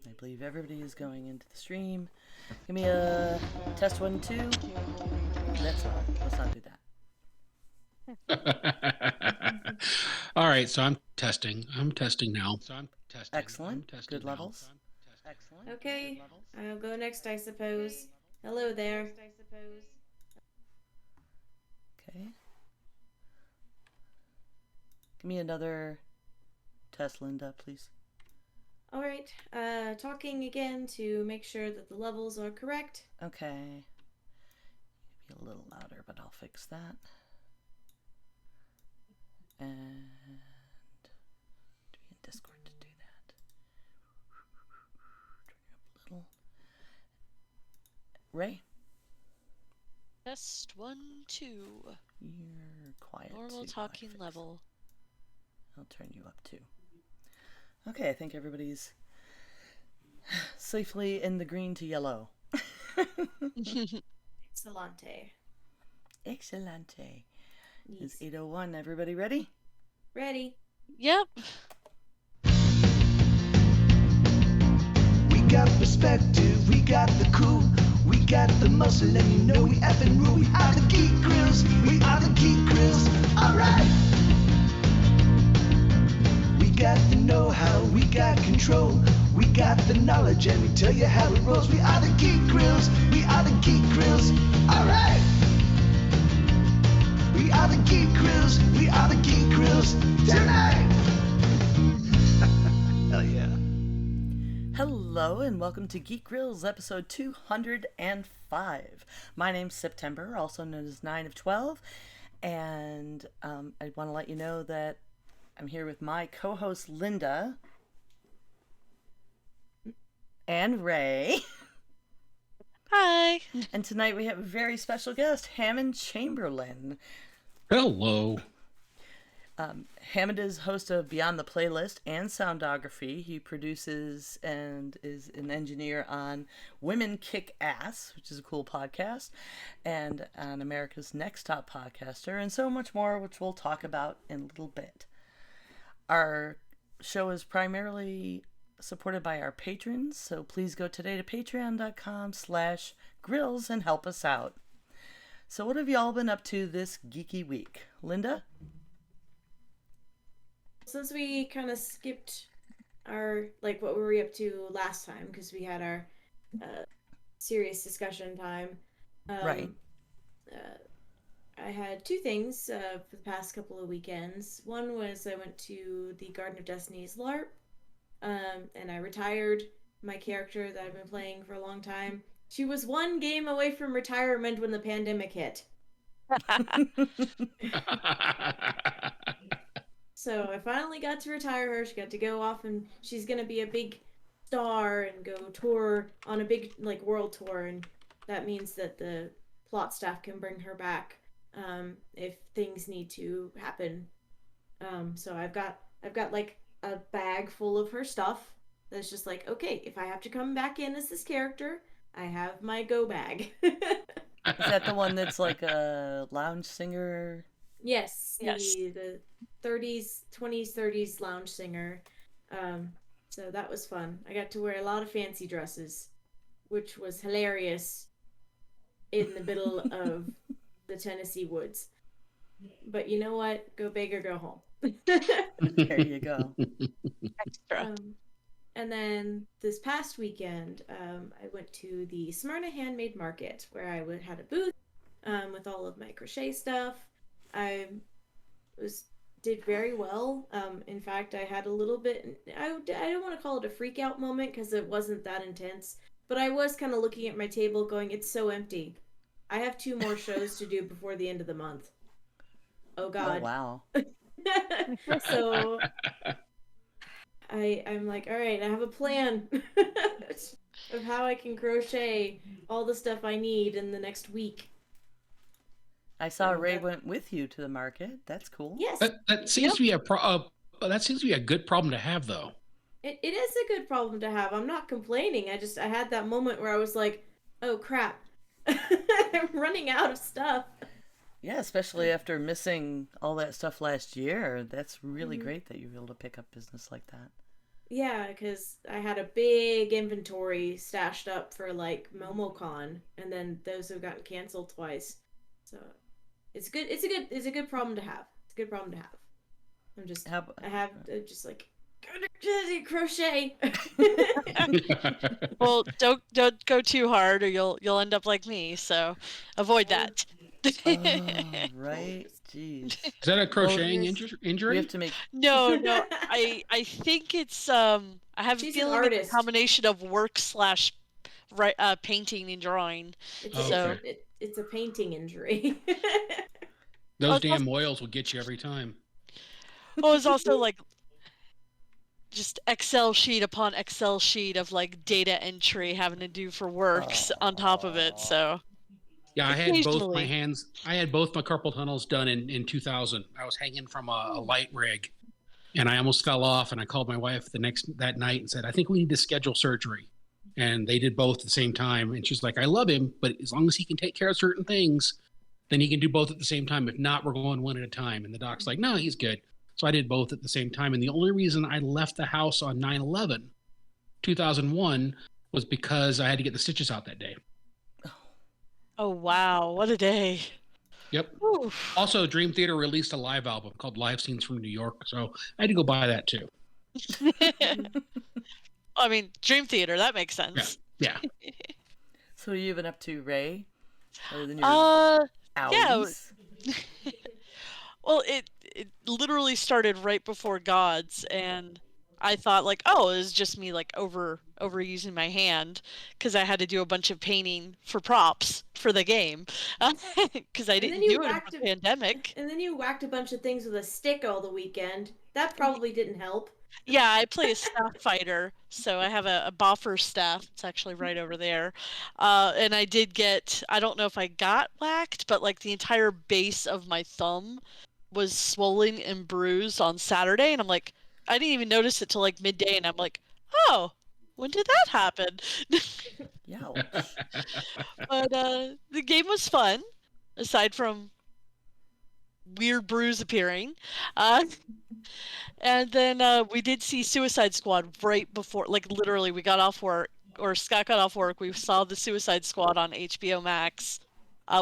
I believe everybody is going into the stream. Give me a test 1, 2. Let's not do that. All right, so I'm testing. I'm testing now. Excellent. Good levels. Okay, I'll go next, I suppose. Hello there. Okay. Give me another test, Linda, please. All right, talking again to make sure that the levels are correct. Okay. Be a little louder, but I'll fix that. And to be in Discord to do that. Turn you up a little. Ray? Test 1, 2. You're quiet. Normal talking level. I'll turn you up too. Okay, I think everybody's safely in the green to yellow. Excellente. Excellente. Yes. It's 8:01. Everybody ready? Ready. Yep. We got perspective, we got the cool, we got the muscle, and you know we effing rule. We are the Geek Grills, we are the Geek Grills, alright. We got the know-how, we got control, we got the knowledge, and we tell you how it rolls. We are the Geek Grills, we are the Geek Grills, alright. We are the Geek Grills, we are the Geek Grills, tonight. Hell yeah. Hello and welcome to Geek Grills episode 205. My name's September, also known as 9 of 12, and I want to let you know that I'm here with my co-host Linda and Ray. Hi. And tonight we have a very special guest, Hammond Chamberlain. Hello. Hammond is host of Beyond the Playlist and Soundography. He produces and is an engineer on Women Kick Ass, which is a cool podcast, and on America's Next Top Podcaster, and so much more, which we'll talk about in a little bit. Our show is primarily supported by our patrons, so please go today to patreon.com/grills and help us out. So what have y'all been up to this geeky week? Linda? Since we kind of skipped our, what were we up to last time, because we had our serious discussion time. Right. I had two things for the past couple of weekends. One was I went to the Garden of Destiny's LARP, and I retired my character that I've been playing for a long time. She was one game away from retirement when the pandemic hit. So I finally got to retire her. She got to go off, and she's going to be a big star and go tour on a big world tour, and that means that the plot staff can bring her back if things need to happen. So I've got a bag full of her stuff that's just okay, if I have to come back in as this character, I have my go bag. Is that the one that's like a lounge singer? Yes. Yes. The 20s, 30s lounge singer. So that was fun. I got to wear a lot of fancy dresses, which was hilarious in the middle of the Tennessee woods. But you know what? Go big or go home. There you go. Extra. And then this past weekend, I went to the Smyrna Handmade Market, where I had a booth with all of my crochet stuff. I did very well. In fact, I had a little bit, I don't want to call it a freak out moment because it wasn't that intense, but I was kind of looking at my table going, it's so empty. I have 2 more shows to do before the end of the month. Oh God. Oh, wow. So I'm like, all right, I have a plan of how I can crochet all the stuff I need in the next week. I saw Ray went with you to the market. That's cool. Yes. That seems to be that seems to be a good problem to have, though. It is a good problem to have. I'm not complaining. I had that moment where I was like, oh crap, I'm running out of stuff. Yeah, especially after missing all that stuff last year. That's really great that you were able to pick up business like that. Yeah, because I had a big inventory stashed up for like MomoCon, and then those have gotten canceled twice. So it's good. It's a good problem to have. It's a good problem to have. I'm just How, I have just like crochet. Well, don't go too hard, or you'll end up like me. So avoid that. oh, right. Jeez. Is that a crocheting We injury? have to make. No. I think it's I have a She's an feeling it's a artist. combination of work slash painting and drawing. It's Oh, So okay. it's a painting injury. Those it's also, damn oils will get you every time. well, it's also like just Excel sheet upon Excel sheet of like data entry having to do for works on top of it. So Yeah, I had both my occasionally, hands. I had both my carpal tunnels done in 2000. I was hanging from a light rig, and I almost fell off. And I called my wife that night and said, "I think we need to schedule surgery." And they did both at the same time. And she's like, "I love him, but as long as he can take care of certain things, then he can do both at the same time. If not, we're going one at a time." And the doc's like, "No, he's good." So I did both at the same time. And the only reason I left the house on 9/11, 2001, was because I had to get the stitches out that day. oh wow, what a day! Yep. Oof. Also, Dream Theater released a live album called Live Scenes from New York, so I had to go buy that too. I mean, Dream Theater, that makes sense. Yeah. So what have you been up to, Ray? Other than your Yeah. owies? Well, it literally started right before Gods, and I thought like, oh, it was just me like overusing my hand because I had to do a bunch of painting for props for the game because I And then didn't you do it in whacked the pandemic. and then you whacked a bunch of things with a stick all the weekend. That probably didn't help. Yeah, I play a staff fighter, so I have a boffer staff. It's actually right over there. And I did get, I don't know if I got whacked, but like the entire base of my thumb was swollen and bruised on Saturday. And I'm like, I didn't even notice it till like midday. And I'm like, oh, when did that happen? Youch. But the game was fun, aside from weird bruise appearing. Uh, And then we did see Suicide Squad right before, like literally, we got off work, or Scott got off work. We saw the Suicide Squad on HBO Max,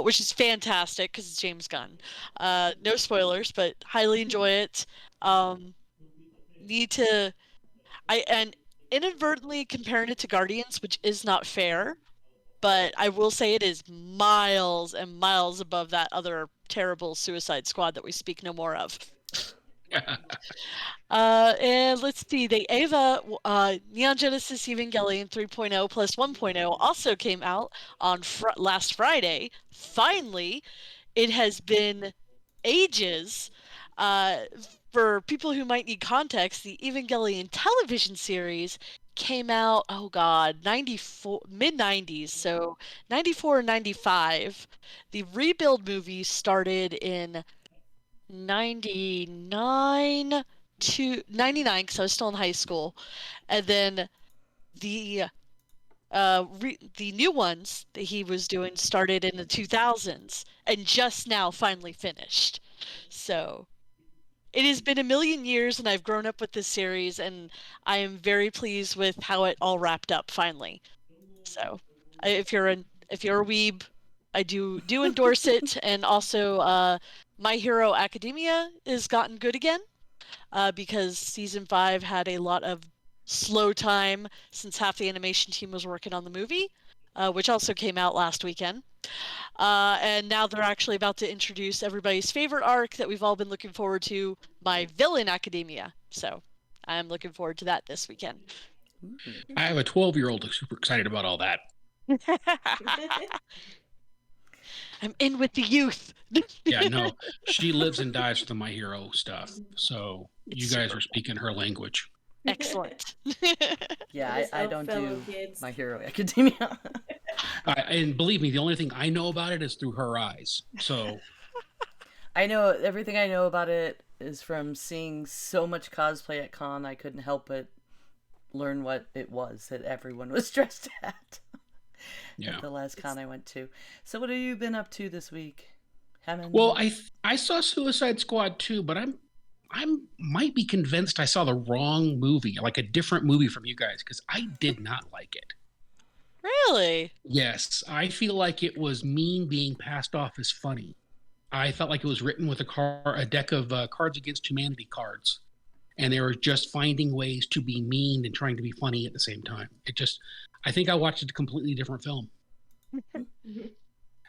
which is fantastic because it's James Gunn. No spoilers, but highly enjoy it. Um, need to, and inadvertently comparing it to Guardians, which is not fair, but I will say it is miles and miles above that other terrible Suicide Squad that we speak no more of. And let's see, the Eva Neon Genesis Evangelion 3.0 plus 1.0 also came out on last Friday. Finally, it has been ages. For people who might need context, the Evangelion television series came out, oh god, 94, mid 90s, so 94 and 95. The rebuild movie started in 99 to 99 because I was still in high school, and then the the new ones that he was doing started in the 2000s and just now finally finished. So it has been a million years, and I've grown up with this series, and I am very pleased with how it all wrapped up finally. So if you're a weeb, I do endorse it, and also My Hero Academia has gotten good again because season 5 had a lot of slow time since half the animation team was working on the movie, which also came out last weekend. And now they're actually about to introduce everybody's favorite arc that we've all been looking forward to, My Villain Academia. So I'm looking forward to that this weekend. I have a 12-year-old who's super excited about all that. I'm in with the youth. Yeah, no, she lives and dies for the My Hero stuff. So you guys are speaking her language. Excellent. Yeah, I don't fellow do kids. My Hero Academia. And believe me, the only thing I know about it is through her eyes. So I know everything I know about it is from seeing so much cosplay at con. I couldn't help but learn what it was that everyone was dressed at. yeah. At the last con I went to. So what have you been up to this week, Hammond? Well, I saw Suicide Squad too, but might be convinced I saw the wrong movie, like a different movie from you guys, because I did not like it. Really? Yes, I feel like it was mean being passed off as funny. I felt like it was written with a deck of Cards Against Humanity cards, and they were just finding ways to be mean and trying to be funny at the same time. I think I watched a completely different film.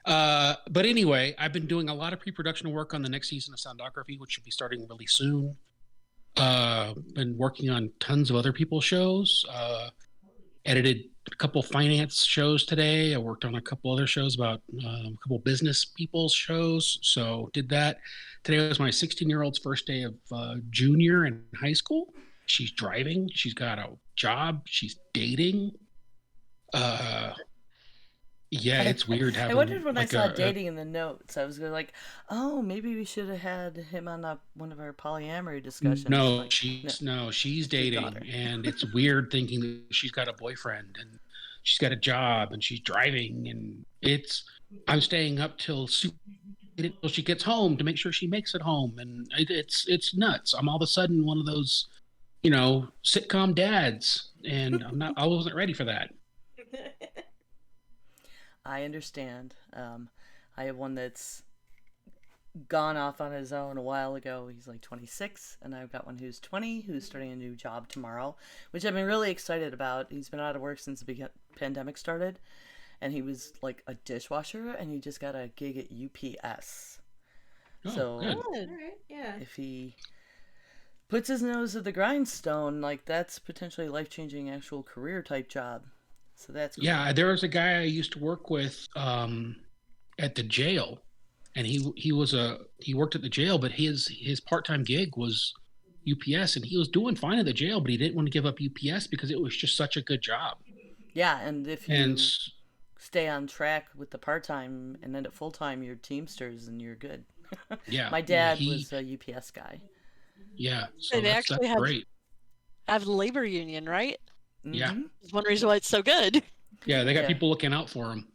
But anyway, I've been doing a lot of pre-production work on the next season of Soundography, which should be starting really soon. Been working on tons of other people's shows. Edited a couple finance shows today. I worked on a couple other shows about a couple business people's shows. So did that. Today was my 16-year-old's first day of junior in high school. She's driving. She's got a job. She's dating. Yeah, it's weird having. I wondered when like I saw dating in the notes. I was going like, oh, maybe we should have had him on one of our polyamory discussions. No, like, she's dating, and it's weird thinking that she's got a boyfriend and she's got a job and she's driving, and I'm staying up till she gets home to make sure she makes it home, and it's nuts. I'm all of a sudden one of those, sitcom dads, and I wasn't ready for that. I understand. I have one that's gone off on his own a while ago. He's like 26, and I've got one who's 20, who's starting a new job tomorrow, which I've been really excited about. He's been out of work since the pandemic started, and he was like a dishwasher, and he just got a gig at UPS. Oh, so good. All right, yeah. If he puts his nose at the grindstone, like that's potentially a life-changing actual career type job. So that's cool. Yeah, there was a guy I used to work with at the jail, and he worked at the jail, but his part-time gig was UPS, and he was doing fine at the jail, but he didn't want to give up UPS because it was just such a good job. Yeah, and if you stay on track with the part-time and end up full-time, you're Teamsters and you're good. Yeah, my dad was a UPS guy. Yeah, so they that's great. Have the labor union, right? Yeah. That's one reason why it's so good. Yeah, they got people looking out for him.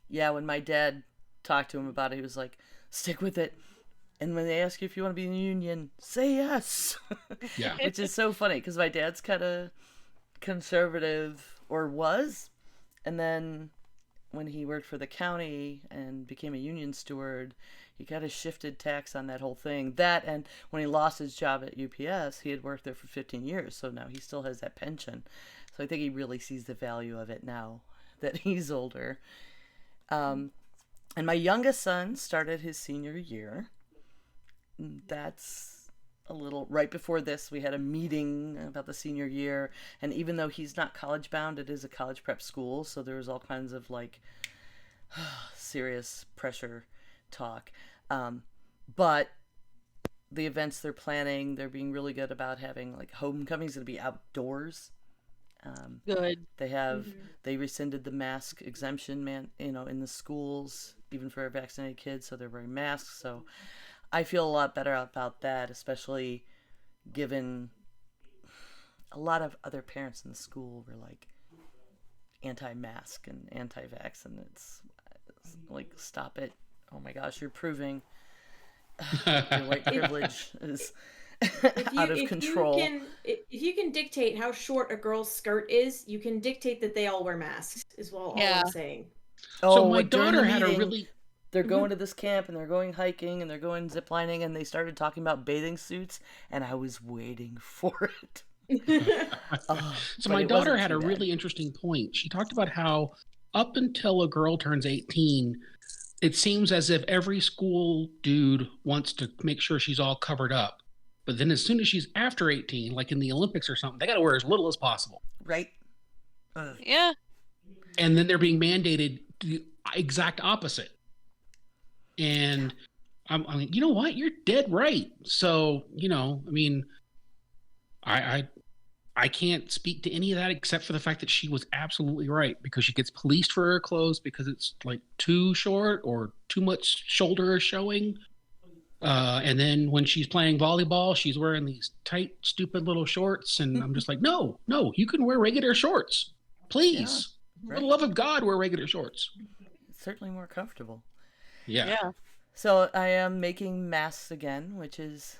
Yeah, when my dad talked to him about it, he was like, stick with it. And when they ask you if you want to be in the union, say yes. Yeah. Which is so funny because my dad's kind of conservative, or was. And then when he worked for the county and became a union steward, he kind of shifted tax on that whole thing. That, and when he lost his job at UPS, he had worked there for 15 years. So now he still has that pension. So I think he really sees the value of it now that he's older. And my youngest son started his senior year. That's a little right before this. We had a meeting about the senior year, and even though he's not college bound, it is a college prep school, so there was all kinds of like serious pressure talk. But the events they're planning, they're being really good about having like homecoming's going to be outdoors. Good. They rescinded the mask exemption, in the schools, even for vaccinated kids, so they're wearing masks. So I feel a lot better about that, especially given a lot of other parents in the school were like anti-mask and anti-vax, and it's like, stop it. Oh my gosh, you're proving your white privilege is out of control. If you can dictate how short a girl's skirt is, you can dictate that they all wear masks, is all I'm saying. So my daughter had a really... They're going to this camp, and they're going hiking, and they're going ziplining, and they started talking about bathing suits, and I was waiting for it. So my daughter had a really interesting point. She talked about how up until a girl turns 18, it seems as if every school dude wants to make sure she's all covered up. But then as soon as she's after 18, like in the Olympics or something, they got to wear as little as possible. Right. Yeah. And then they're being mandated the exact opposite. And I'm like, you know what? You're dead right. So, I can't speak to any of that except for the fact that she was absolutely right, because she gets policed for her clothes because it's like too short or too much shoulder showing. And then when she's playing volleyball, she's wearing these tight, stupid little shorts. And I'm just like, no, you can wear regular shorts. Please. Yeah, right. For the love of God, wear regular shorts. It's certainly more comfortable. Yeah. So I am making masks again, which is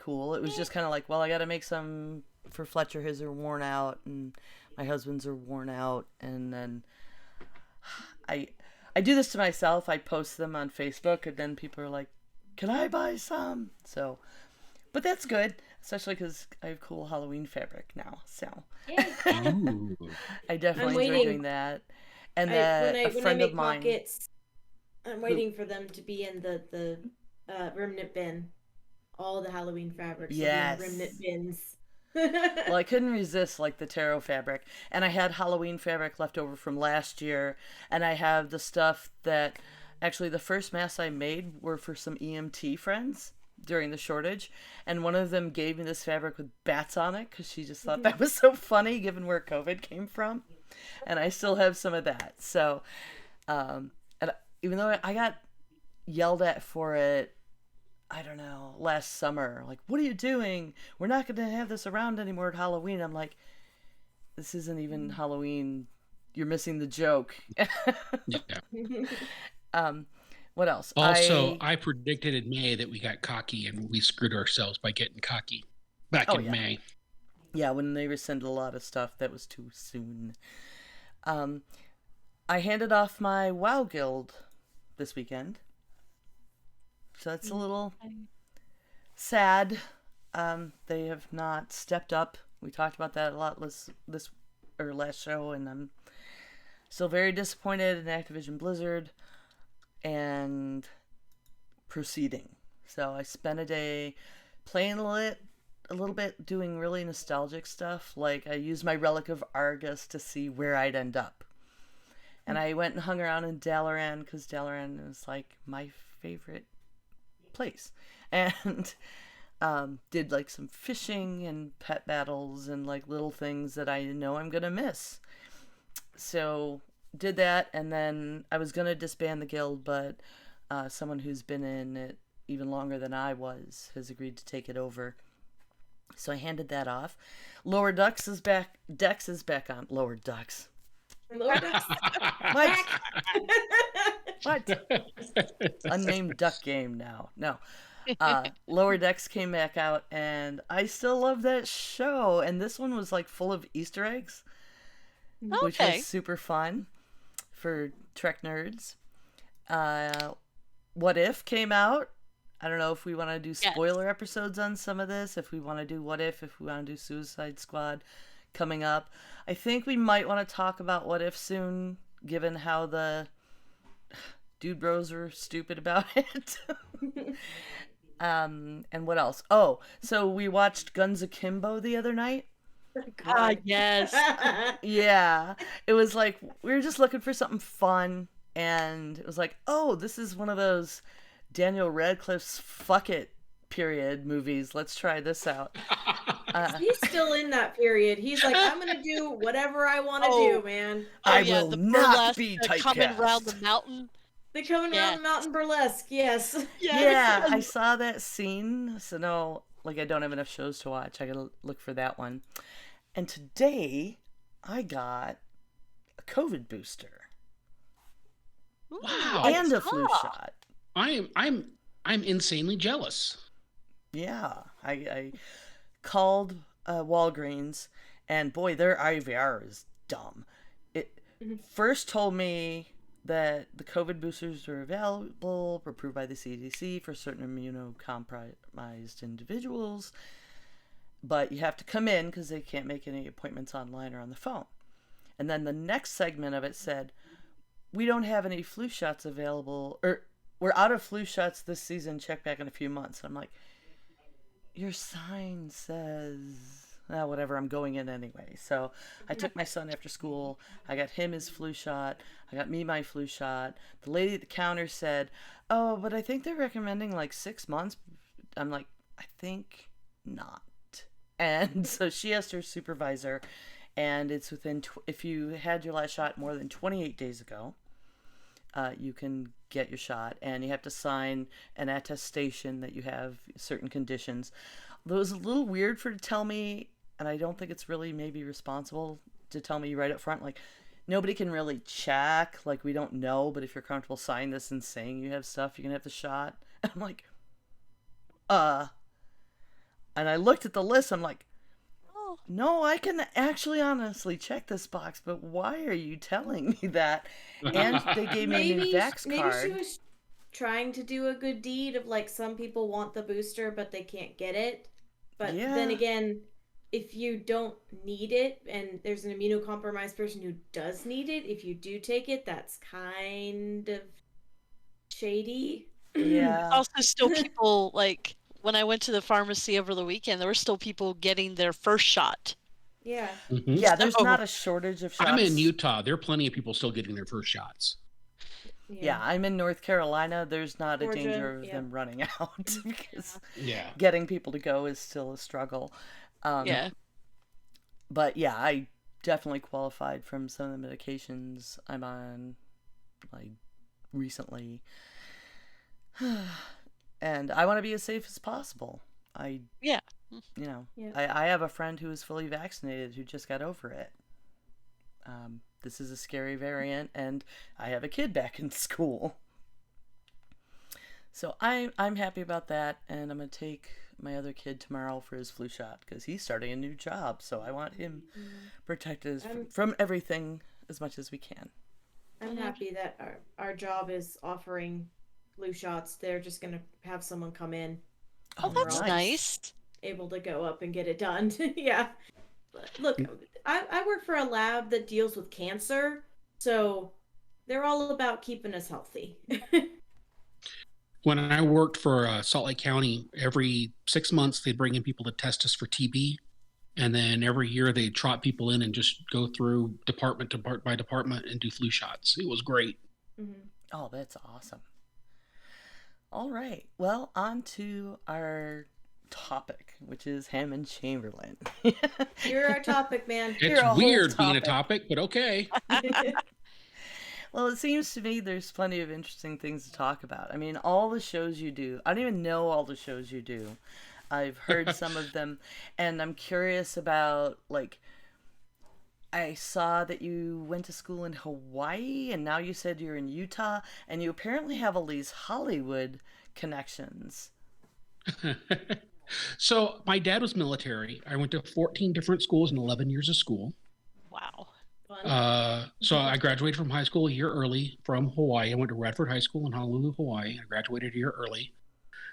cool. It was just kind of like, well, I got to make some for Fletcher. His are worn out, and my husband's are worn out, and then I do this to myself. I post them on Facebook, and then people are like, "Can I buy some?" So, but that's good, especially because I have cool Halloween fabric now. So, Ooh. I definitely enjoy waiting. doing that. And When a I friend make of mine. pockets, I'm waiting for them to be in the remnant bin. All the Halloween fabrics Yes. will be in remnant bins. Well, I couldn't resist like the tarot fabric, and I had Halloween fabric left over from last year, and I have the stuff that actually the first masks I made were for some EMT friends during the shortage, and one of them gave me this fabric with bats on it because she just thought that was so funny given where COVID came from, and I still have some of that. So, and even though I got yelled at for it, I don't know, last summer, like, what are you doing? We're not going to have this around anymore at Halloween. I'm like, this isn't even Halloween. You're missing the joke. Yeah. What else? Also, I predicted in May that we got cocky, and we screwed ourselves by getting cocky back in May. Yeah, when they rescinded a lot of stuff, that was too soon. I handed off my WoW guild this weekend. So that's a little sad. They have not stepped up. We talked about that a lot last show, and I'm still very disappointed in Activision Blizzard and proceeding. So I spent a day playing a little bit, doing really nostalgic stuff. Like I used my Relic of Argus to see where I'd end up. And I went and hung around in Dalaran because Dalaran is like my favorite place, and did like some fishing and pet battles and like little things that I know I'm gonna miss. So did that, and then I was gonna disband the guild, but someone who's been in it even longer than I was has agreed to take it over. So I handed that off. Lower Ducks is back. Dex is back on. Lower Ducks. Lower Ducks. What? Unnamed duck game now. No. Lower Decks came back out, and I still love that show. And this one was like full of Easter eggs, which was super fun for Trek nerds. What If came out. I don't know if we want to do spoiler episodes on some of this, if we want to do What If we want to do Suicide Squad coming up. I think we might want to talk about What If soon, given how the dude bros are stupid about it. And what else? Oh, so we watched Guns Akimbo the other night. God, yes. Yeah. It was like, we were just looking for something fun, and it was like, oh, this is one of those Daniel Radcliffe's Fuck It period movies. Let's try this out. He's still in that period. He's like, I'm gonna do whatever I want to do, man. I will the not be coming around typecast. the mountain. They're coming around the mountain burlesque. Yes. Yeah, I saw that scene. So no, like I don't have enough shows to watch. I gotta look for that one. And today, I got a COVID booster. Wow. And a flu shot. I'm insanely jealous. Yeah, I called Walgreens, and boy, their IVR is dumb. It first told me that the COVID boosters are available, approved by the CDC for certain immunocompromised individuals, but you have to come in because they can't make any appointments online or on the phone. And then the next segment of it said, we don't have any flu shots available, or we're out of flu shots this season, check back in a few months. And I'm like, your sign says, whatever, I'm going in anyway. So I took my son after school. I got him his flu shot. I got me my flu shot. The lady at the counter said, oh, but I think they're recommending like 6 months. I'm like, I think not. And so she asked her supervisor, and it's within, if you had your last shot more than 28 days ago, you can get your shot, and you have to sign an attestation that you have certain conditions. It was a little weird for her to tell me, and I don't think it's really maybe responsible to tell me right up front, like, nobody can really check, like, we don't know, but if you're comfortable signing this and saying you have stuff, you can have the shot. I'm like, And I looked at the list. I'm like, Oh, no, I can actually honestly check this box, but why are you telling me that? And they gave me a new Vax Maybe she card. was trying to do a good deed of like some people want the booster but they can't get it. But then Yeah. again, if you don't need it and there's an immunocompromised person who does need it, if you do take it, that's kind of shady. Yeah. also still people like when I went to the pharmacy over the weekend, there were still people getting their first shot. Yeah. Mhm. Yeah, there's So- not a shortage of shots. I'm in Utah. There are plenty of people still getting their first shots. Yeah, I'm in North Carolina. There's not a Georgia, danger of yeah. them running out because Yeah. getting people to go is still a struggle. Yeah. But yeah, I definitely qualified from some of the medications I'm on, like, recently. And I want to be as safe as possible. Yeah. Yeah. I have a friend who is fully vaccinated who just got over it. This is a scary variant, and I have a kid back in school. So I'm happy about that, and I'm going to take my other kid tomorrow for his flu shot because he's starting a new job, so I want him protected from everything as much as we can. I'm happy that our job is offering flu shots. They're just going to have someone come in. Oh, that's nice. nice. Able to go up and get it done. Yeah. But look, I work for a lab that deals with cancer, so they're all about keeping us healthy. When I worked for Salt Lake County, every 6 months they'd bring in people to test us for TB. And then every year they'd trot people in and just go through department by department and do flu shots. It was great. Mhm. Oh, that's awesome. All right. Well, on to our topic, which is Hammond Chamberlain. You're our topic, man. You're It's a whole weird being a topic. topic, but okay. Well, it seems to me there's plenty of interesting things to talk about. I mean, all the shows you do, I don't even know all the shows you do. I've heard some of them, and I'm curious about, like, I saw that you went to school in Hawaii, and now you said you're in Utah, and you apparently have all these Hollywood connections. So my dad was military. I went to 14 different schools and 11 years of school. Wow. Fun. So I graduated from high school a year early from Hawaii. I went to Radford High School in Honolulu, Hawaii. I graduated a year early.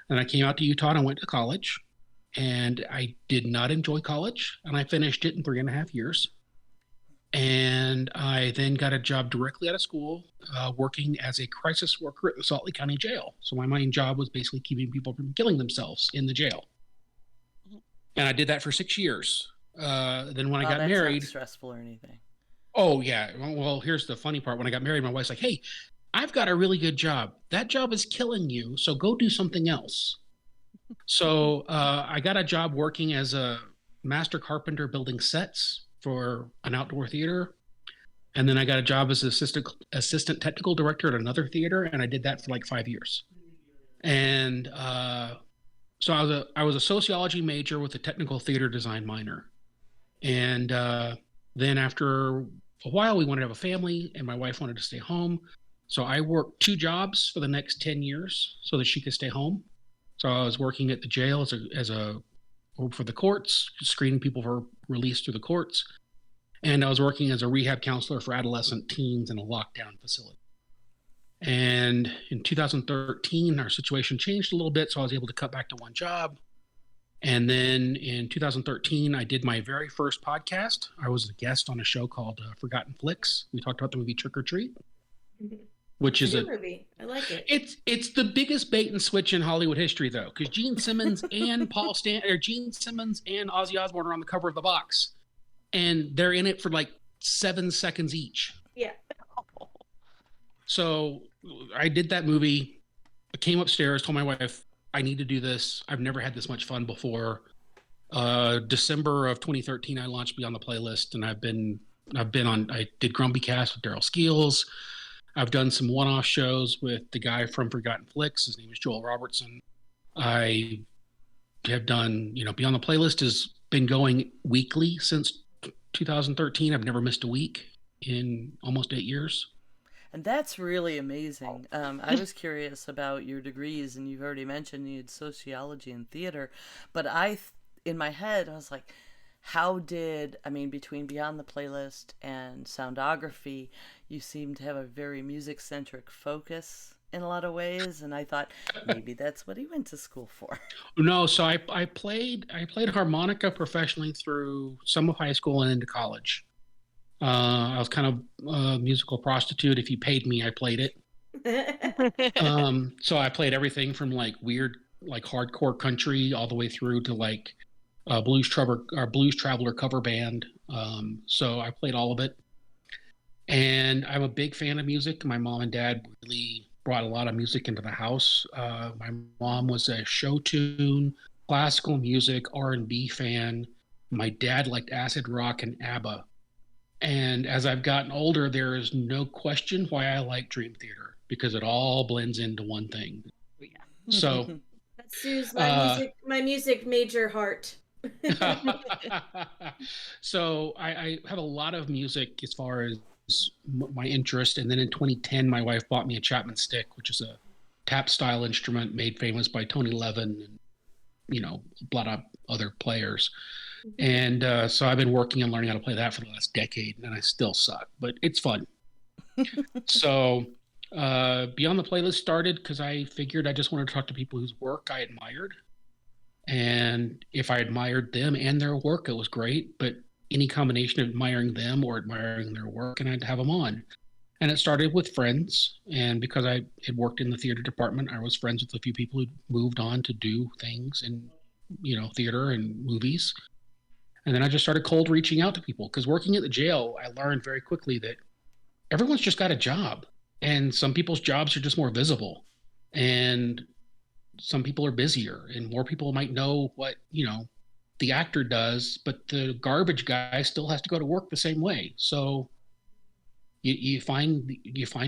Then I came out to Utah and I went to college. And I did not enjoy college. And I finished it in 3.5 years. And I then got a job directly out of school working as a crisis worker at the Salt Lake County Jail. So my main job was basically keeping people from killing themselves in the jail. And I did that for 6 years. Then when I got that's married... not stressful or anything. Oh, yeah. Well, here's the funny part. When I got married, my wife's like, hey, I've got a really good job. That job is killing you, so go do something else. So I got a job working as a master carpenter building sets for an outdoor theater. And then I got a job as assistant technical director at another theater, and I did that for like 5 years. And so I was a sociology major with a technical theater design minor. And then after a while, we wanted to have a family, and my wife wanted to stay home. So I worked 2 jobs for the next 10 years so that she could stay home. So I was working at the jail for the courts, screening people for release through the courts. And I was working as a rehab counselor for adolescent teens in a lockdown facility. And in 2013, our situation changed a little bit, so I was able to cut back to 1 job. And then in 2013, I did my very first podcast. I was a guest on a show called Forgotten Flicks. We talked about the movie Trick or Treat, which is Good movie. I like it. It's the biggest bait and switch in Hollywood history, though, because Gene Simmons and Gene Simmons and Ozzy Osbourne are on the cover of the box, and they're in it for like 7 seconds each. Yeah. So I did that movie. I came upstairs, told my wife, I need to do this. I've never had this much fun before. December of 2013, I launched Beyond the Playlist, and I did Grumpy Cast with Daryl Skeels. I've done some one-off shows with the guy from Forgotten Flicks. His name is Joel Robertson. I have done, Beyond the Playlist has been going weekly since 2013. I've never missed a week in almost 8 years. And that's really amazing. I was curious about your degrees, and you've already mentioned you had sociology and theater, but in my head, I was like, how did, I mean, between Beyond the Playlist and Soundography, you seem to have a very music-centric focus in a lot of ways, and I thought maybe that's what he went to school for. No, so I played harmonica professionally through some of high school and into college. I was kind of a musical prostitute. If you paid me, I played it. So I played everything from like weird, like hardcore country all the way through to like Blues Traveler cover band. So I played all of it. And I'm a big fan of music. My mom and dad really brought a lot of music into the house. My mom was a show tune, classical music, R&B fan. My dad liked acid rock and ABBA. And as I've gotten older, there is no question why I like Dream Theater, because it all blends into one thing. Yeah. So That soothes my music major heart. so I have a lot of music as far as my interest. And then in 2010, my wife bought me a Chapman stick, which is a tap style instrument made famous by Tony Levin and, you know, a lot of other players. And so I've been working on learning how to play that for the last decade, and I still suck, but it's fun. So Beyond the Playlist started because I figured I just wanted to talk to people whose work I admired. And if I admired them and their work, it was great. But any combination of admiring them or admiring their work, and I'd have them on. And it started with friends. And because I had worked in the theater department, I was friends with a few people who moved on to do things in, you know, theater and movies. And then I just started cold reaching out to people, because working at the jail, I learned very quickly that everyone's just got a job, and some people's jobs are just more visible, and some people are busier, and more people might know what, you know, the actor does, but the garbage guy still has to go to work the same way. So you find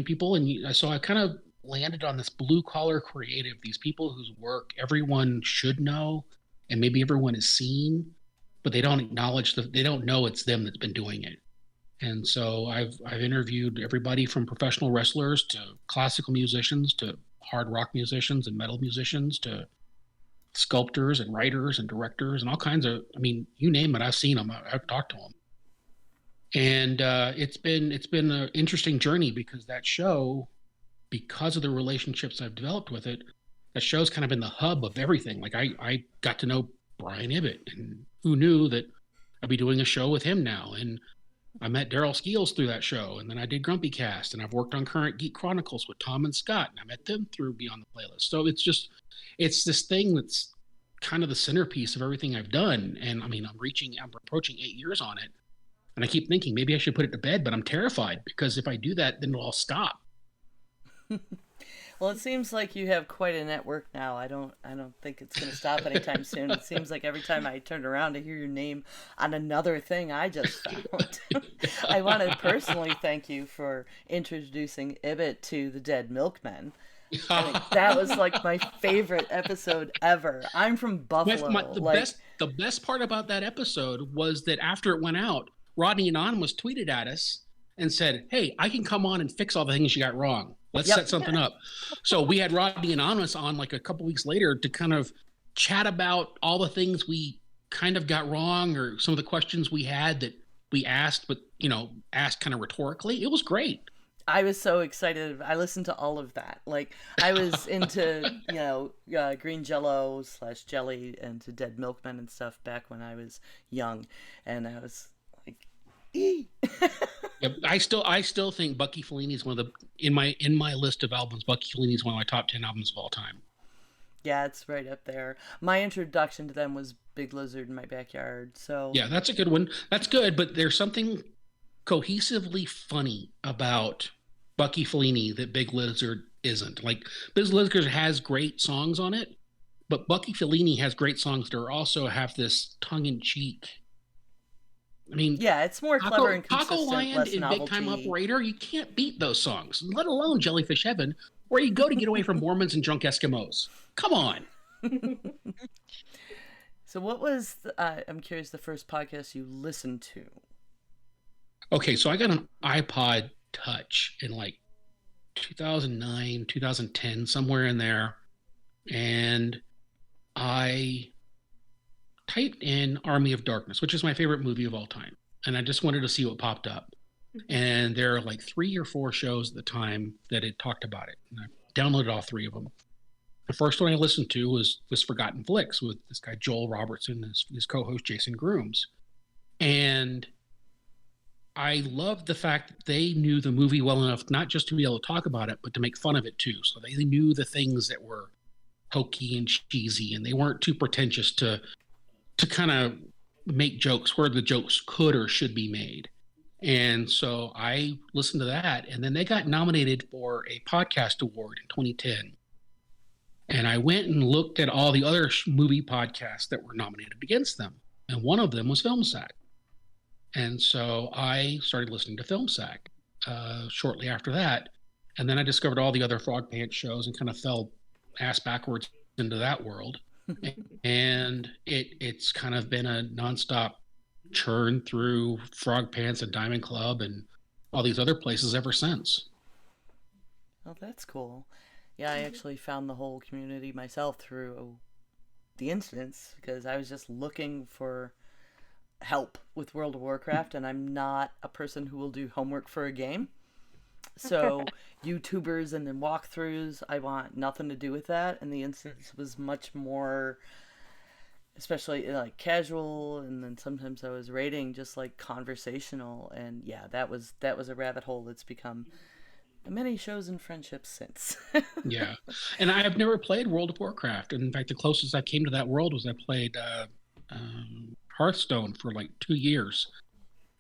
people, and so I kind of landed on this blue collar creative, these people whose work everyone should know, and maybe everyone has seen, but they don't acknowledge they don't know it's them that's been doing it. And so I've interviewed everybody from professional wrestlers to classical musicians to hard rock musicians and metal musicians to sculptors and writers and directors and all kinds of, I mean, you name it, I've seen them, I've talked to them. And it's been an interesting journey, because that show, because of the relationships I've developed with it, that show's kind of been the hub of everything. Like I got to know Brian Ibbett, and who knew that I'd be doing a show with him now. And I met Daryl Skeels through that show, and then I did Grumpy Cast, and I've worked on Current Geek Chronicles with Tom and Scott, and I met them through Beyond the Playlist. So it's this thing that's kind of the centerpiece of everything I've done. And I mean, I'm approaching 8 years on it, and I keep thinking maybe I should put it to bed, but I'm terrified, because if I do that, then it'll all stop. Well, it seems like you have quite a network now. I don't think it's going to stop anytime soon. It seems like every time I turn around to hear your name on another thing I just found. I want to personally thank you for introducing Ibbett to the Dead Milkmen. I mean, that was like my favorite episode ever. I'm from Buffalo. The best part about that episode was that after it went out, Rodney Anonymous tweeted at us and said, "Hey, I can come on and fix all the things you got wrong. Let's set something up." So we had Rodney Anonymous on like a couple weeks later to kind of chat about all the things we kind of got wrong, or some of the questions we had that we asked, but, you know, asked kind of rhetorically. It was great. I was so excited. I listened to all of that. Like, I was into, you know, green jello / jelly and to Dead Milkmen and stuff back when I was young. And I was like, ee. Yeah, I still think Bucky Fellini is one of the, in my list of albums, Bucky Fellini is one of my top 10 albums of all time. Yeah, it's right up there. My introduction to them was Big Lizard in My Backyard. So yeah, that's a good one. That's good, but there's something cohesively funny about Bucky Fellini that Big Lizard isn't. Like, Big Lizard has great songs on it, but Bucky Fellini has great songs that are also have this tongue-in-cheek. I mean, yeah, it's more clever and consistent. Taco Land less and novelty. Big Time Operator, you can't beat those songs, let alone Jellyfish Heaven, where you go to get away from Mormons and drunk Eskimos. Come on. So what was, I'm curious, the first podcast you listened to? Okay, so I got an iPod Touch in like 2009, 2010, somewhere in there. And I typed in Army of Darkness, which is my favorite movie of all time. And I just wanted to see what popped up. And there are like 3 or 4 shows at the time that had talked about it. And I downloaded all 3 of them. The first one I listened to was Forgotten Flicks with this guy Joel Robertson and his co-host Jason Grooms. And I loved the fact that they knew the movie well enough not just to be able to talk about it, but to make fun of it too. So they knew the things that were hokey and cheesy, and they weren't too pretentious to kind of make jokes where the jokes could or should be made. And so I listened to that, and then they got nominated for a podcast award in 2010. And I went and looked at all the other movie podcasts that were nominated against them. And one of them was Film Sack. And so I started listening to Film Sack shortly after that. And then I discovered all the other Frog Pants shows and kind of fell ass backwards into that world. And it's kind of been a nonstop churn through Frog Pants and Diamond Club and all these other places ever since. Oh, that's cool. Yeah, I actually found the whole community myself through the instance because I was just looking for help with World of Warcraft, and I'm not a person who will do homework for a game. So YouTubers and then walkthroughs, I want nothing to do with that. And the instance was much more, especially like casual, and then sometimes I was rating just like conversational. And yeah, that was a rabbit hole that's become many shows and friendships since. Yeah. And I have never played World of Warcraft. In fact, the closest I came to that world was I played Hearthstone for like 2 years.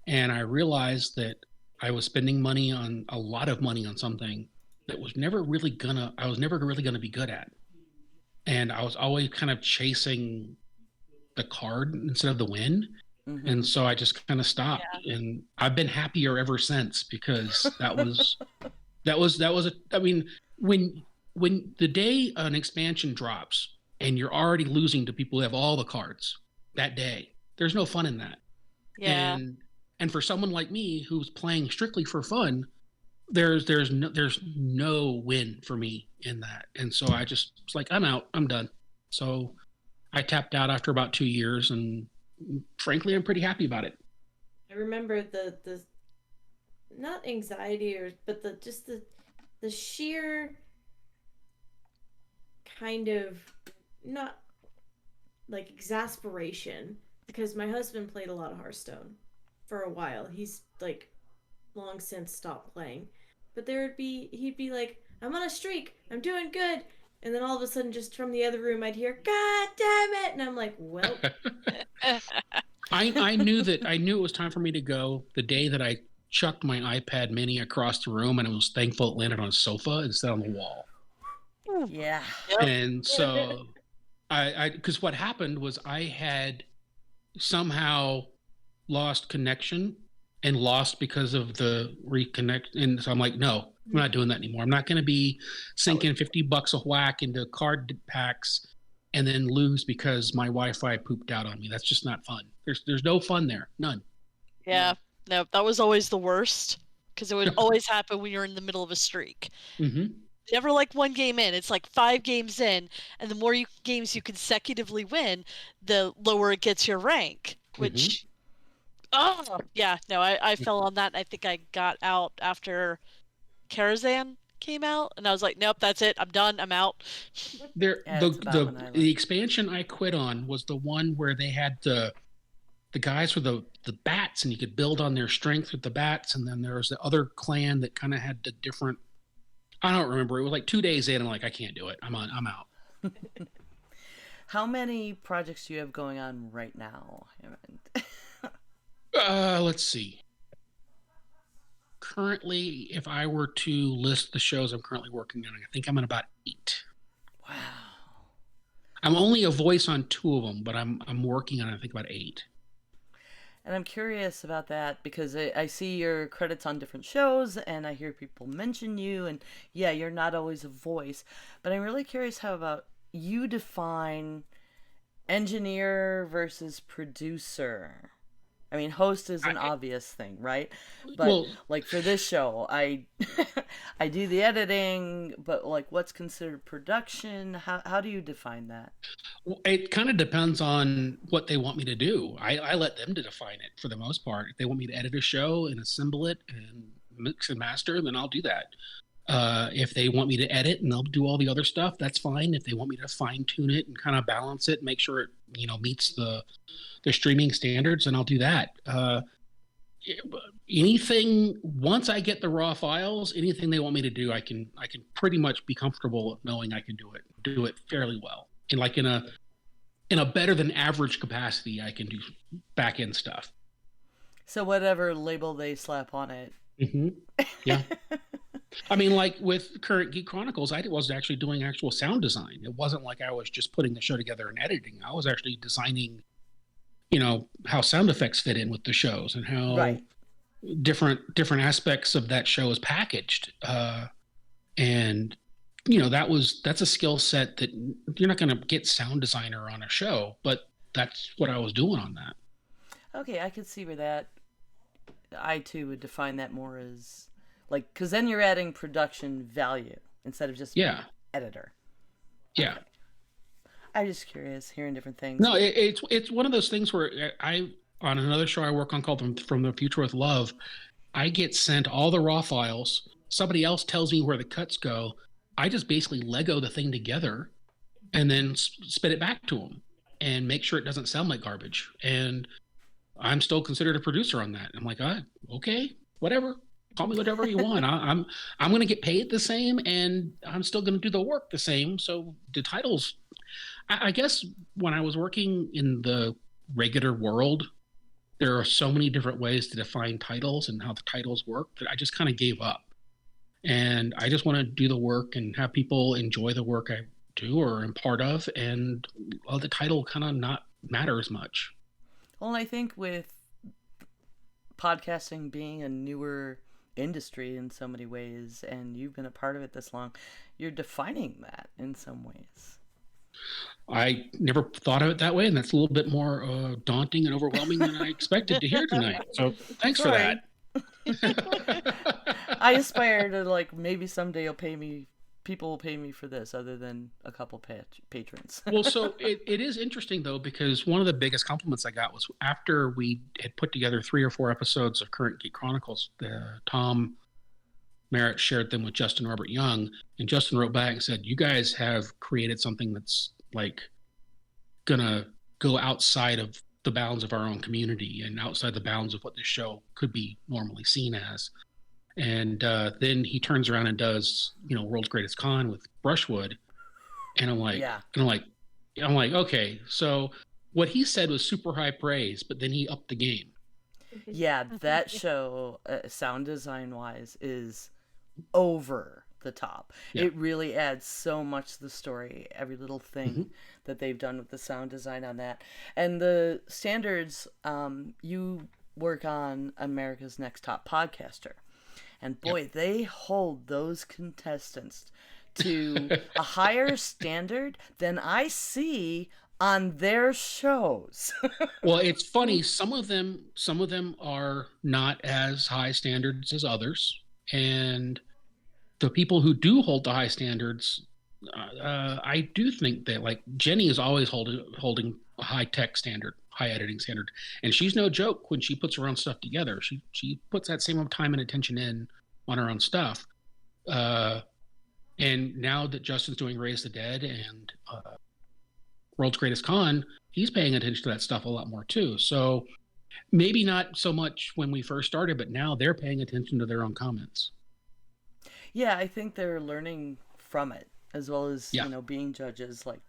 And I realized that I was spending a lot of money on something that I was never really gonna be good at. And I was always kind of chasing the card instead of the win. Mm-hmm. And so I just kind of stopped. Yeah. And I've been happier ever since because when the day an expansion drops and you're already losing to people who have all the cards that day, there's no fun in that. Yeah. And for someone like me who's playing strictly for fun, there's no win for me in that. And so I just was like, I'm out, I'm done. So I tapped out after about 2 years, and frankly, I'm pretty happy about it. I remember the not anxiety but the sheer kind of not like exasperation, because my husband played a lot of Hearthstone for a while. He's like long since stopped playing, but he'd be like, I'm on a streak, I'm doing good, and then all of a sudden just from the other room I'd hear, God damn it, and I'm like, well. I knew it was time for me to go the day that I chucked my iPad mini across the room, and I was thankful it landed on a sofa instead on the wall. Yeah. And so because what happened was I had somehow lost connection and lost because of the reconnect. And so I'm like, no, I'm not doing that anymore. I'm not going to be sinking $50 a whack into card packs and then lose because my Wi-Fi pooped out on me. That's just not fun. There's no fun there. None. Yeah. No, that was always the worst because it would always happen when you're in the middle of a streak. Mm-hmm. Never like one game in. It's like 5 games in, and the more games you consecutively win, the lower it gets your rank, which, I fell on that. I think I got out after Karazhan came out, and I was like, nope, that's it. I'm done. I'm out. The expansion I quit on was the one where they had the guys with the bats, and you could build on their strength with the bats, and then there was the other clan that kind of had the different. I don't remember. It was like 2 days in, and I'm like, I can't do it. I'm out. How many projects do you have going on right now, Hammond? Let's see. Currently, if I were to list the shows I'm currently working on, I think I'm at about 8. Wow. I'm only a voice on 2 of them, but I'm working on, I think, about 8. And I'm curious about that because I see your credits on different shows and I hear people mention you, and yeah, you're not always a voice, but I'm really curious how about you define engineer versus producer I mean, host is an obvious thing, right? But like for this show, I I do the editing, but like what's considered production? How do you define that? It kind of depends on what they want me to do. I let them to define it for the most part. If they want me to edit a show and assemble it and mix and master, then I'll do that. If they want me to edit and they'll do all the other stuff, that's fine. If they want me to fine tune it and kind of balance it, make sure it meets the streaming standards, and I'll do that. Anything once I get the raw files, anything they want me to do, I can pretty much be comfortable knowing I can do it fairly well. And like in a better than average capacity, I can do back end stuff. So whatever label they slap on it. Mm-hmm. Yeah. I mean, like with Current Geek Chronicles, I was actually doing actual sound design. It wasn't like I was just putting the show together and editing. I was actually designing, how sound effects fit in with the shows and how different aspects of that show is packaged. And that's a skill set that you're not going to get sound designer on a show, but that's what I was doing on that. Okay, I could see where that. I too would define that more as like, because then you're adding production value instead of just editor. Yeah. Okay. I'm just curious, hearing different things. No, it's one of those things where on another show I work on called From the Future with Love, I get sent all the raw files. Somebody else tells me where the cuts go. I just basically Lego the thing together and then spit it back to them and make sure it doesn't sound like garbage. And I'm still considered a producer on that. I'm like, okay, whatever. Call me whatever you want. I'm going to get paid the same, and I'm still going to do the work the same. So the titles, I guess when I was working in the regular world, there are so many different ways to define titles and how the titles work that I just kind of gave up. And I just want to do the work and have people enjoy the work I do or am part of, and the title kind of not matter as much. Well, I think with podcasting being a newer industry in so many ways, and you've been a part of it this long, you're defining that in some ways. I never thought of it that way, and that's a little bit more daunting and overwhelming than I expected to hear tonight. So thanks for that. I aspire to, like, maybe someday people will pay me for this other than a couple patrons. Well, so it is interesting, though, because one of the biggest compliments I got was after we had put together 3 or 4 episodes of Current Geek Chronicles, Tom Merritt shared them with Justin Robert Young, and Justin wrote back and said, you guys have created something that's like gonna go outside of the bounds of our own community and outside the bounds of what this show could be normally seen as. And then he turns around and does, World's Greatest Con with Brushwood. And I'm like, okay, so what he said was super high praise, but then he upped the game. Yeah, that show, sound design wise, is over the top. Yeah. It really adds so much to the story, every little thing that they've done with the sound design on that. And the standards, you work on America's Next Top Podcaster. And boy, they hold those contestants to a higher standard than I see on their shows. Well, it's funny. Some of them are not as high standards as others. And the people who do hold the high standards, I do think that, like, Jenny is always holding a high tech standard, high editing standard, and she's no joke when she puts her own stuff together. She puts that same time and attention in on her own stuff. And now that Justin's doing Raise the Dead and World's Greatest Con, he's paying attention to that stuff a lot more too. So maybe not so much when we first started, but now they're paying attention to their own comments. Yeah, I think they're learning from it, as well as, being judges. Like,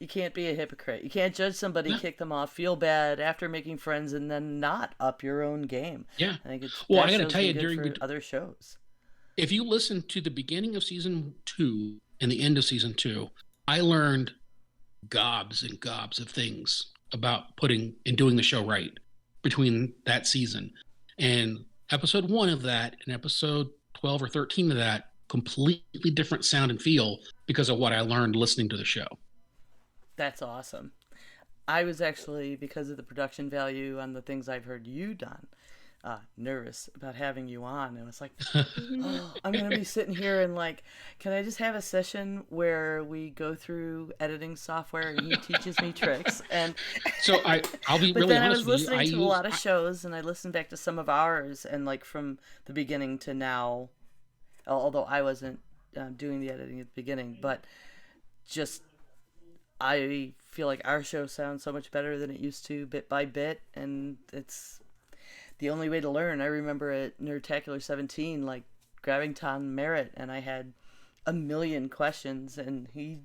you can't be a hypocrite. You can't judge somebody, kick them off, feel bad after making friends, and then not up your own game. Yeah. I think it's I got to tell you, during other shows, if you listen to the beginning of season 2 and the end of season 2, I learned gobs and gobs of things about putting and doing the show right between that season. And episode 1 of that and episode 12 or 13 of that, completely different sound and feel because of what I learned listening to the show. That's awesome. I was actually, because of the production value on the things I've heard you done, nervous about having you on. And it's like, oh, I'm going to be sitting here and like, can I just have a session where we go through editing software and he teaches me tricks? And so I'll be but really then I honest was with you. listening to a lot of shows, and I listened back to some of ours, and like from the beginning to now, although I wasn't doing the editing at the beginning, but just I feel like our show sounds so much better than it used to, bit by bit, and it's the only way to learn. I remember at Nerdtacular 17, like grabbing Tom Merritt, and I had a million questions, and he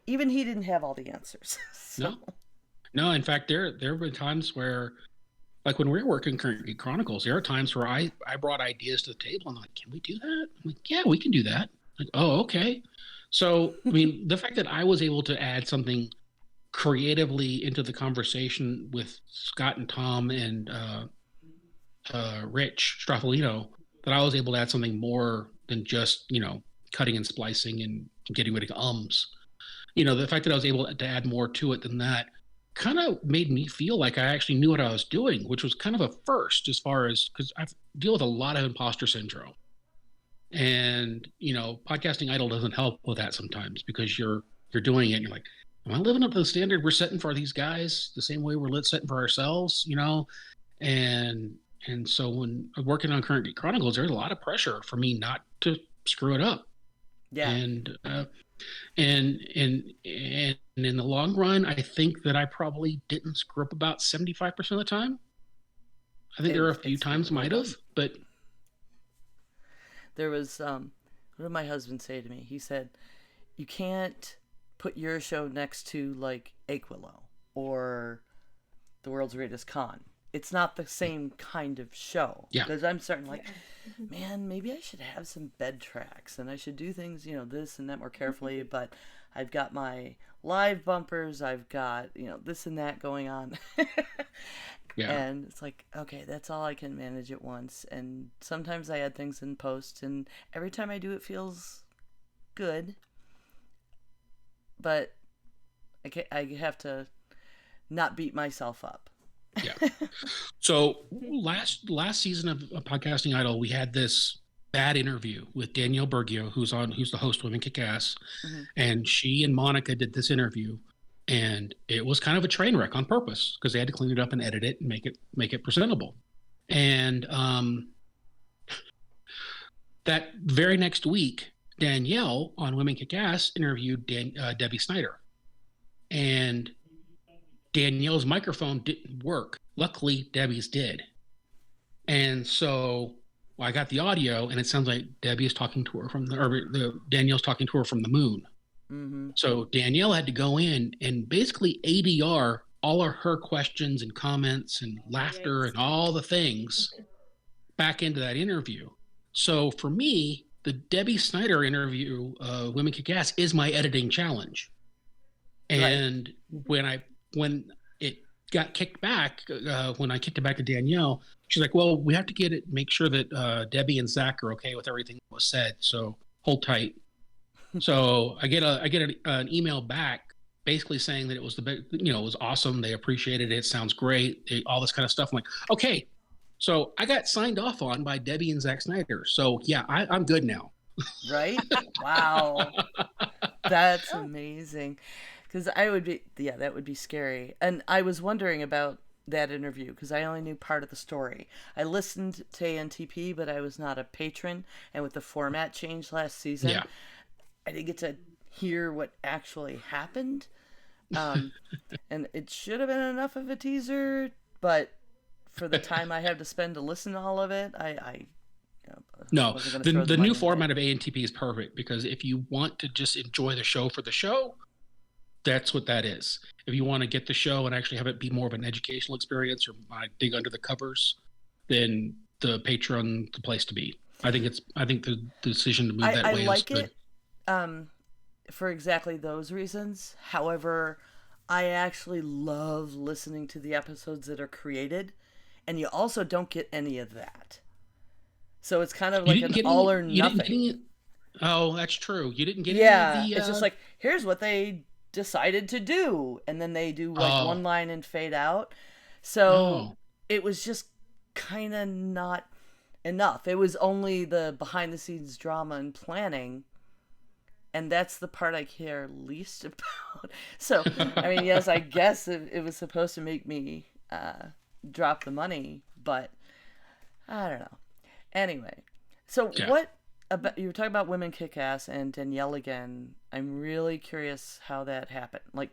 didn't have all the answers. So. No. In fact, there were times where, like when we were working Current Geek Chronicles, there are times where I brought ideas to the table, and I'm like, can we do that? I'm like, yeah, we can do that. Like, oh, okay. So, I mean, the fact that I was able to add something creatively into the conversation with Scott and Tom and Rich Straffolino, that I was able to add something more than just, cutting and splicing and getting rid of ums. The fact that I was able to add more to it than that kind of made me feel like I actually knew what I was doing, which was kind of a first as far as, because I deal with a lot of imposter syndrome. And, Podcasting Idol doesn't help with that sometimes, because you're doing it and you're like, am I living up to the standard we're setting for these guys the same way we're setting for ourselves, And so when I'm working on Current Geek Chronicles, there's a lot of pressure for me not to screw it up. Yeah. And in the long run, I think that I probably didn't screw up about 75% of the time. I think there are a few times might have, but there was what did my husband say to me? He said, you can't put your show next to like Aquilo or The World's Greatest Con. It's not the same kind of show. Yeah. Because I'm starting like, man, maybe I should have some bed tracks and I should do things, this and that more carefully. But I've got my live bumpers. I've got, this and that going on. Yeah. And it's like, okay, that's all I can manage at once. And sometimes I add things in post, and every time I do, it feels good. But I have to not beat myself up. Yeah. So last season of Podcasting Idol, we had this bad interview with Danielle Bergio, who's the host of Women Kick Ass, and she and Monica did this interview, and it was kind of a train wreck on purpose because they had to clean it up and edit it and make it presentable. And that very next week, Danielle on Women Kick Ass interviewed Debbie Snyder, and Danielle's microphone didn't work. Luckily, Debbie's did. And so I got the audio, and it sounds like Debbie is talking to her Danielle's talking to her from the moon. Mm-hmm. So Danielle had to go in and basically ADR all of her questions and comments and laughter and all the things back into that interview. So for me, the Debbie Snyder interview, Women Kick Ass, is my editing challenge. And right. When it got kicked back, when I kicked it back to Danielle, she's like, well, we have to make sure that Debbie and Zach are okay with everything that was said. So hold tight. So I get an email back basically saying that it was it was awesome. They appreciated it. It sounds great. All this kind of stuff. I'm like, okay. So I got signed off on by Debbie and Zach Snyder. So yeah, I'm good now. Right? Wow. That's amazing. Because that would be scary. And I was wondering about that interview because I only knew part of the story. I listened to ANTP, but I was not a patron. And with the format change last season, I didn't get to hear what actually happened. And it should have been enough of a teaser, but for the time I had to spend to listen to all of it, No, the new format of ANTP is perfect because if you want to just enjoy the show for the show, that's what that is. If you want to get the show and actually have it be more of an educational experience or dig under the covers, then the Patreon the place to be. I think the decision to move that way is good. It for exactly those reasons. However, I actually love listening to the episodes that are created, and you also don't get any of that. So it's kind of like an all or nothing. Oh, that's true. You didn't get any of the... it's just like, here's what they decided to do, and then they do like Oh. one line and fade out. So Oh. it was just kind of not enough. It was only the behind the scenes drama and planning, and that's the part I care least about. So I mean, yes, I guess it was supposed to make me drop the money, but I don't know. Anyway, so Yeah. what about, you were talking about Women Kick Ass and Danielle again. I'm really curious how that happened. Like,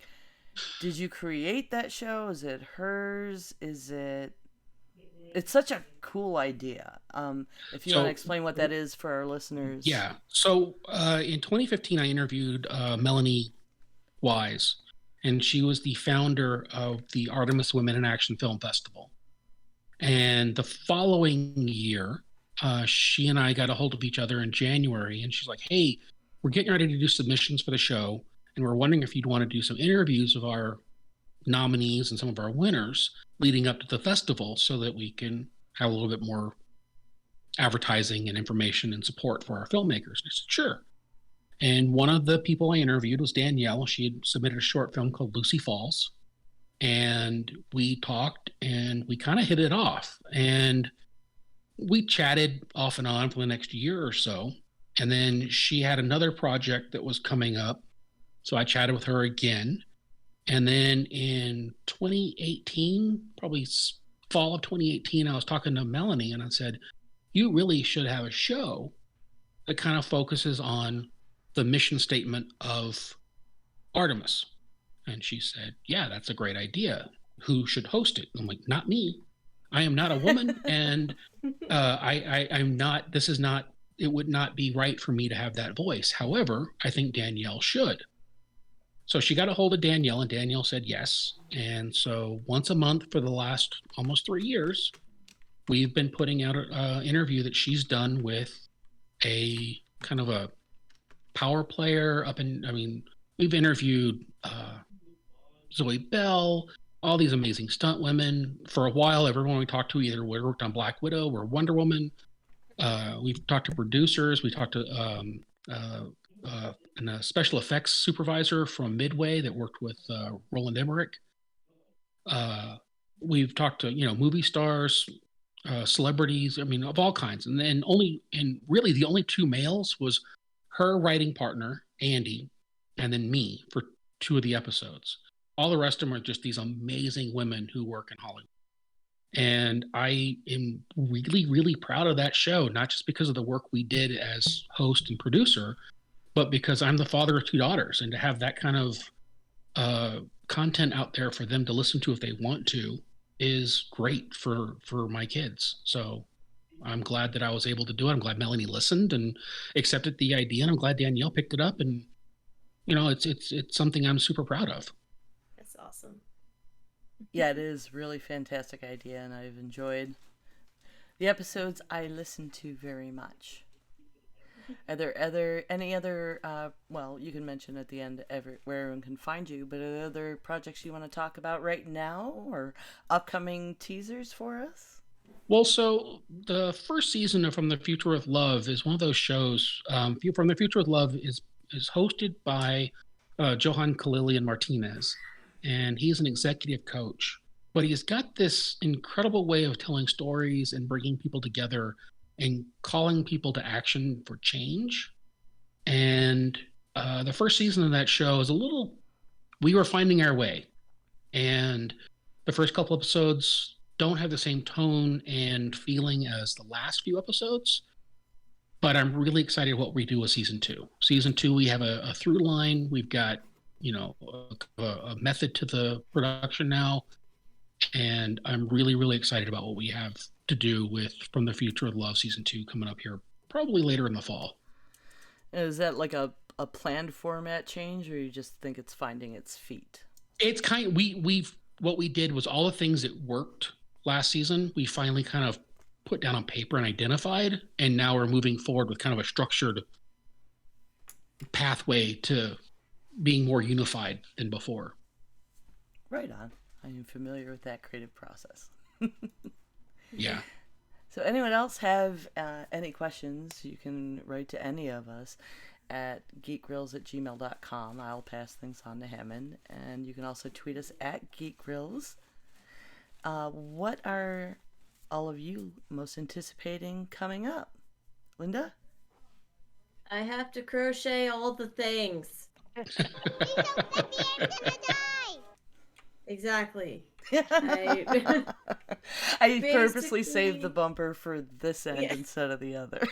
did you create that show? Is it hers? Is it? It's such a cool idea. If you want to explain what that is for our listeners. Yeah. So in 2015, I interviewed Melanie Wise, and she was the founder of the Artemis Women in Action Film Festival. And the following year, she and I got a hold of each other in January, and she's like, "Hey, we're getting ready to do submissions for the show, and we're wondering if you'd want to do some interviews of our nominees and some of our winners leading up to the festival so that we can have a little bit more advertising and information and support for our filmmakers." And I said, "Sure." And one of the people I interviewed was Danielle. She had submitted a short film called Lucy Falls. And we talked and we kind of hit it off. And we chatted off and on for the next year or so. And then she had another project that was coming up. So I chatted with her again. And then in 2018, probably fall of 2018, I was talking to Melanie and I said, "You really should have a show that kind of focuses on the mission statement of Artemis." And she said, "Yeah, that's a great idea. Who should host it?" I'm like, "Not me. I am not a woman, and I'm not. This is not. It would not be right for me to have that voice. However, I think Danielle should." So she got a hold of Danielle, and Danielle said yes. And so once a month for the last almost 3 years, we've been putting out an interview that she's done with a kind of a power player up in. I mean, we've interviewed Zoe Bell, all these amazing stunt women. For a while, everyone we talked to either worked on Black Widow or Wonder Woman. We've talked to producers. We talked to a special effects supervisor from Midway that worked with Roland Emmerich. We've talked to movie stars, celebrities. I mean, of all kinds. And really the only two males was her writing partner Andy, and then me for 2 of the episodes. All the rest of them are just these amazing women who work in Hollywood. And I am really, really proud of that show, not just because of the work we did as host and producer, but because I'm the father of 2 daughters. And to have that kind of content out there for them to listen to if they want to is great for my kids. So I'm glad that I was able to do it. I'm glad Melanie listened and accepted the idea. And I'm glad Danielle picked it up. And, it's something I'm super proud of. That's awesome. Yeah, it is really fantastic idea, and I've enjoyed the episodes I listened to very much. Are there any other, well, you can mention at the end where everyone can find you, but are there other projects you want to talk about right now or upcoming teasers for us? Well, so the first season of From the Future with Love is one of those shows. From the Future with Love is hosted by Johan Kalilian Martinez, and he's an executive coach. But he's got this incredible way of telling stories and bringing people together and calling people to action for change. And the first season of that show is we were finding our way. And the first couple episodes don't have the same tone and feeling as the last few episodes. But I'm really excited what we do with season 2. Season 2, we have a through line. We've got, a method to the production now. And I'm really, really excited about what we have to do with From the Future of Love season 2 coming up here probably later in the fall. Is that like a planned format change, or you just think it's finding its feet? It's kind of, what we did was all the things that worked last season, we finally kind of put down on paper and identified, and now we're moving forward with kind of a structured pathway to being more unified than before. Right on. I am familiar with that creative process. Yeah. So anyone else have any questions, you can write to any of us. at geekgrills@gmail.com. I'll pass things on to Hammond. And you can also tweet us at geekgrills. What are all of you most anticipating coming up? Linda? I have to crochet all the things. Exactly. I purposely saved the basically- bumper for this end Yeah. instead of the other.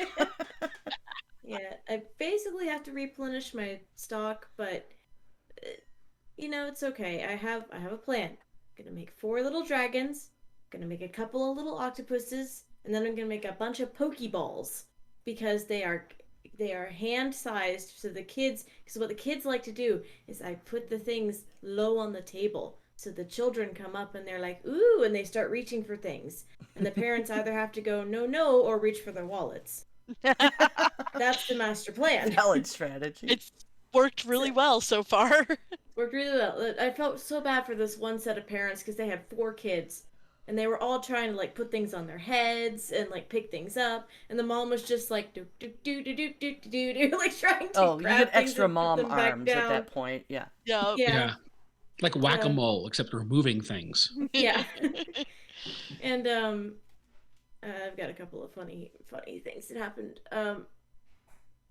Yeah, I basically have to replenish my stock, but it's okay. I have a plan. I'm gonna make 4 little dragons. I'm gonna make a couple of little octopuses, and then I'm gonna make a bunch of pokeballs because they are hand sized. So the kids, because what the kids like to do is I put the things low on the table. So the children come up and they're like, ooh, and they start reaching for things. And the parents either have to go, no, or reach for their wallets. That's the master plan. Valid strategy. It's worked really well so far. Worked really well. I felt so bad for this one set of parents because they had 4 kids. And they were all trying to like put things on their heads and like pick things up. And the mom was just like do do do do do do do do like trying to Oh, you grab had things extra and put mom them back arms at down. that point. Yeah. Yeah. Yeah. Like whack-a-mole, except removing things. Yeah. And I've got a couple of funny things that happened.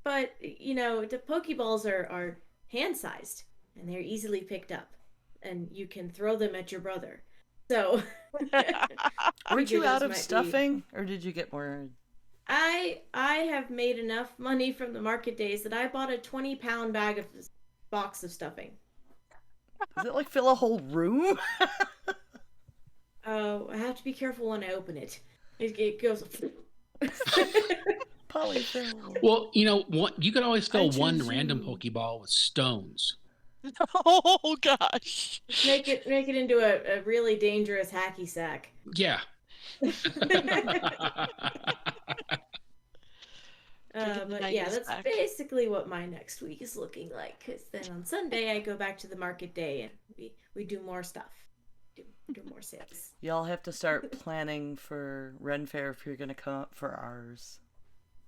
But the Pokeballs are hand-sized and they're easily picked up, and you can throw them at your brother. So Weren't you figured out those of might be- stuffing, or did you get more? I have made enough money from the market days that I bought a 20-pound box of stuffing. Does it like fill a whole room? Oh, I have to be careful when I open it. It goes. Polyfill. Well, you could always fill I one choose random you. Pokeball with stones. Oh gosh. Make it into a really dangerous hacky sack. Yeah. But yeah, that's basically what my next week is looking like. Because then on Sunday I go back to the market day and we do more stuff, do more sales. Y'all have to start planning for Ren Fair if you're gonna come up for ours.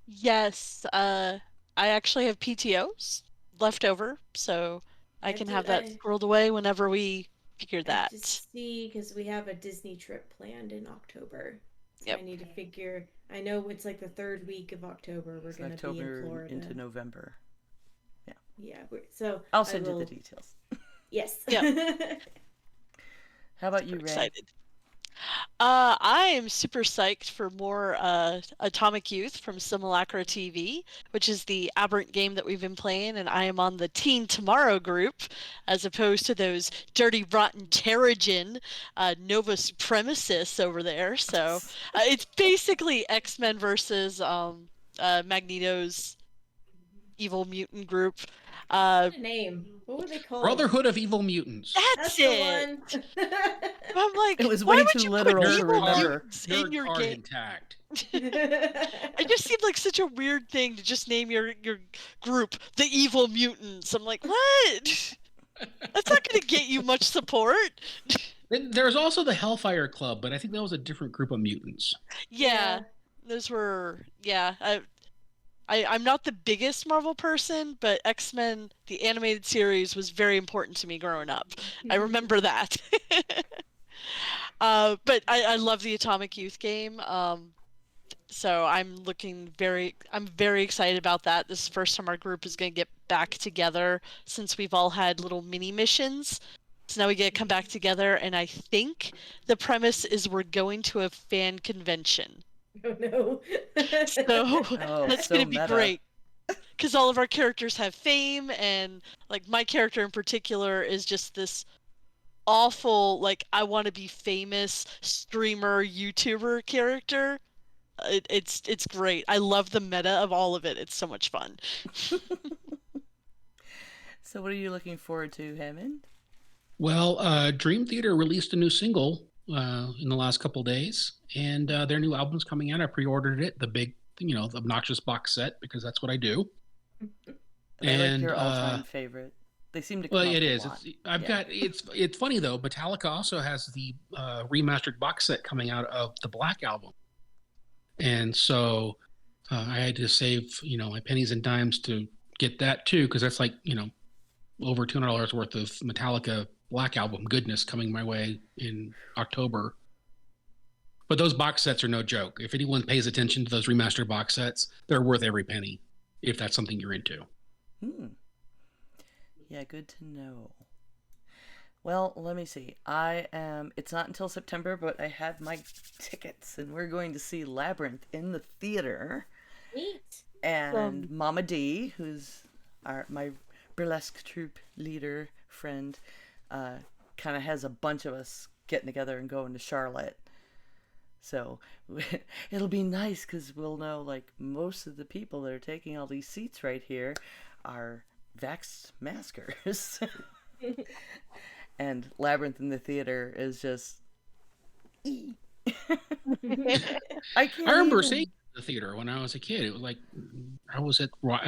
Yes. I actually have PTOs left over, so I can have that squirreled away whenever we figure I have that. to see, because we have a Disney trip planned in October. So Yep. I need to figure. I know it's like the 3rd week of October. We're It's going to be in October Florida. into November. Yeah. So I'll I send you will- the details. Yes. Yeah. How about you, Super Ray? excited. I am super psyched for more Atomic Youth from Simulacra TV, which is the aberrant game that we've been playing, and I am on the Teen Tomorrow group, as opposed to those dirty, rotten Terrigen Nova Supremacists over there. So it's basically X-Men versus Magneto's evil mutant group. What a name. What were they called? Brotherhood of Evil Mutants. That's the it. one. I'm like, It was why way would too you literal put to evil remember. mutants in Nerd your card game? intact. It just seemed like such a weird thing to just name your group the Evil Mutants. I'm like, what? That's not going to get you much support. Then there's also the Hellfire Club, but I think that was a different group of mutants. Yeah, those were I'm not the biggest Marvel person, but X-Men the animated series was very important to me growing up. I remember that. But I love the Atomic Youth game. So I'm very excited about that. This is the first time our group is going to get back together since we've all had little mini missions. So now we get to come back together, and I think the premise is we're going to a fan convention. Oh no. So Oh, that's so going to be meta. great. Because all of our characters have fame, and like my character in particular is just this awful, like, I want to be famous streamer YouTuber character. It's great. I love the meta of all of it. It's so much fun. So what are you looking forward to, Hammond? Well, Dream Theater released a new single in the last couple days, and their new album's coming out. I pre-ordered it, the big, the obnoxious box set, because that's what I do. I like your all-time favorite. They seem to come Well, up it a is. lot. It's funny though. Metallica also has the remastered box set coming out of the Black Album, and so I had to save my pennies and dimes to get that too, because that's like, over $200 worth of Metallica Black Album goodness coming my way in October. But those box sets are no joke. If anyone pays attention to those remastered box sets, they're worth every penny, if that's something you're into. Yeah, good to know. Well, let me see. It's not until September, but I have my tickets, and we're going to see Labyrinth in the theater. Neat. And Mama D, who's my burlesque troupe leader friend, kind of has a bunch of us getting together and going to Charlotte. So it'll be nice because we'll know, like, most of the people that are taking all these seats right here are vaxxed maskers. And Labyrinth in the theater is just... I remember seeing it in the theater when I was a kid. It was like, I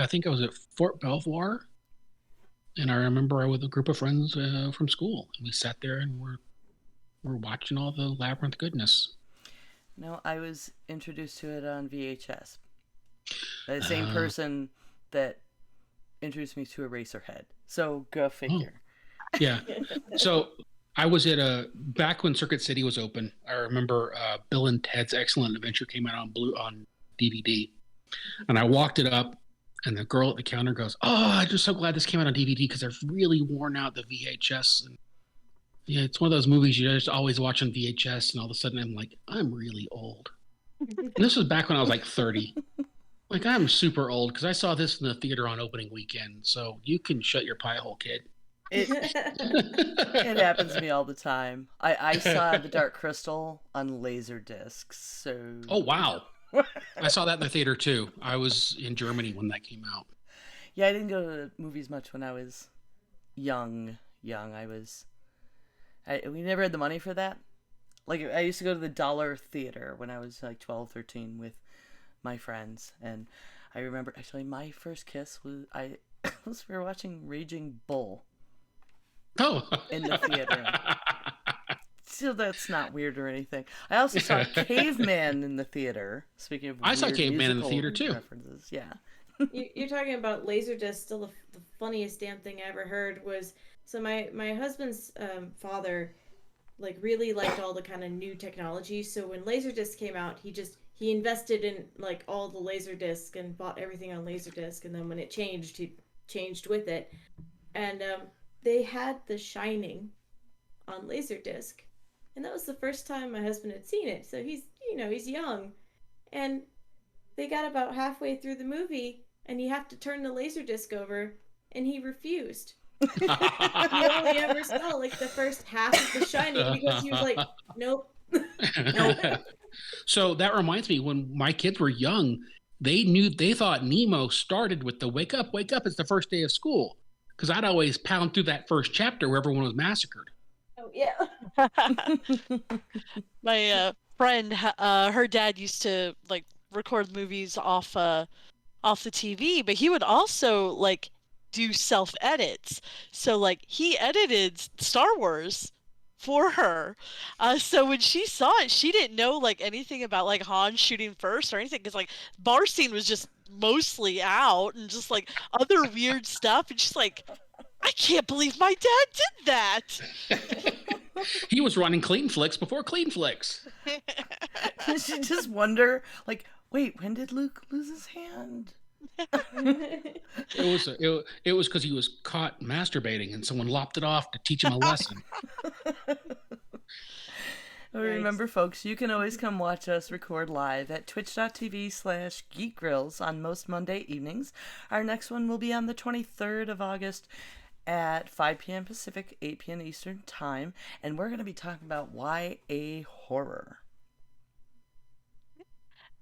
think I was at Fort Belvoir. And I remember I was with a group of friends from school. And we sat there and we're watching all the Labyrinth goodness. No, I was introduced to it on VHS. The same person that introduced me to Eraserhead. So go figure. Oh, yeah. So I was at back when Circuit City was open. I remember Bill and Ted's Excellent Adventure came out on DVD, and I walked it up, and the girl at the counter goes, "Oh, I'm just so glad this came out on DVD because they've really worn out the VHS." And yeah, it's one of those movies you just always watch on VHS, and all of a sudden I'm like, I'm really old. And this was back when I was like 30. Like, I'm super old because I saw this in the theater on opening weekend. So you can shut your pie hole, kid. It happens to me all the time. I saw The Dark Crystal on Laserdisc. So. Oh, wow. I saw that in the theater too. I was in Germany when that came out. Yeah, I didn't go to the movies much when I was young. We never had the money for that. Like, I used to go to the Dollar Theater when I was like 12, 13 with my friends. And I remember, actually, my first kiss was we were watching Raging Bull. Oh. In the theater. So that's not weird or anything. I also saw Caveman in the theater. Speaking of I saw Caveman in the theater too. References. Yeah. You're talking about Laserdisc. Still, the funniest damn thing I ever heard was, so my husband's father, like, really liked all the kind of new technology. So when Laserdisc came out, he invested in, like, all the Laserdisc and bought everything on Laserdisc. And then when it changed, he changed with it. And they had The Shining on Laserdisc. And that was the first time my husband had seen it. So he's young. And they got about halfway through the movie, and you have to turn the Laserdisc over, and he refused. He only ever saw, like, the first half of The Shining because he was like, nope. So that reminds me, when my kids were young, they thought Nemo started with the wake up, it's the first day of school. Because I'd always pound through that first chapter where everyone was massacred. Oh, yeah. My friend, her dad used to, like, record movies off the TV, but he would also, like, do self-edits. So, like, he edited Star Wars for her. So when she saw it, she didn't know, like, anything about, like, Han shooting first or anything, because, like, bar scene was just mostly out and just, like, other weird stuff, and she's like, I can't believe my dad did that. He was running Clean Flicks before Clean Flicks. You just wonder, like, wait, when did Luke lose his hand? It was because he was caught masturbating and someone lopped it off to teach him a lesson. Remember, folks, you can always come watch us record live at twitch.tv/geekgrills on most Monday evenings. Our next one will be on the 23rd of August at 5 p.m. Pacific, 8 p.m. Eastern Time, and we're going to be talking about YA horror.